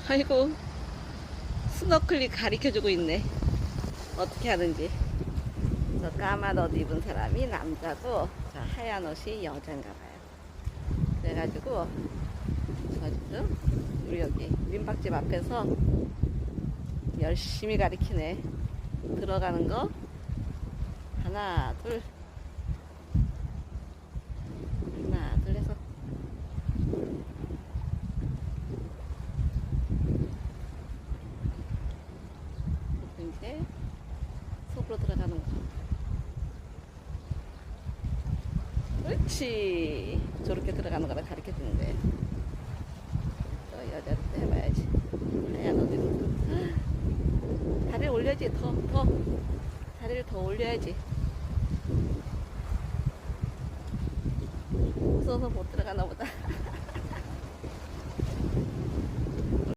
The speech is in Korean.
아이고, 스노클링 가르쳐주고 있네. 어떻게 하는지. 저 까만 옷 입은 사람이 남자고, 저 하얀 옷이 여잔가 봐요. 그래가지고, 저 지금, 우리 여기 민박집 앞에서 열심히 가리키네. 들어가는 거, 하나, 둘. 하나, 둘 해서. 이제 속으로 들어가는 거. 그렇지. 저렇게 들어가는 거를 가르쳐 주는 거예요. 또 여자도 해봐야지. 하얀 옷 입은. 다리를 올려야지. 더. 다리를 더 올려야지. 무서워서 못 들어가나 보다.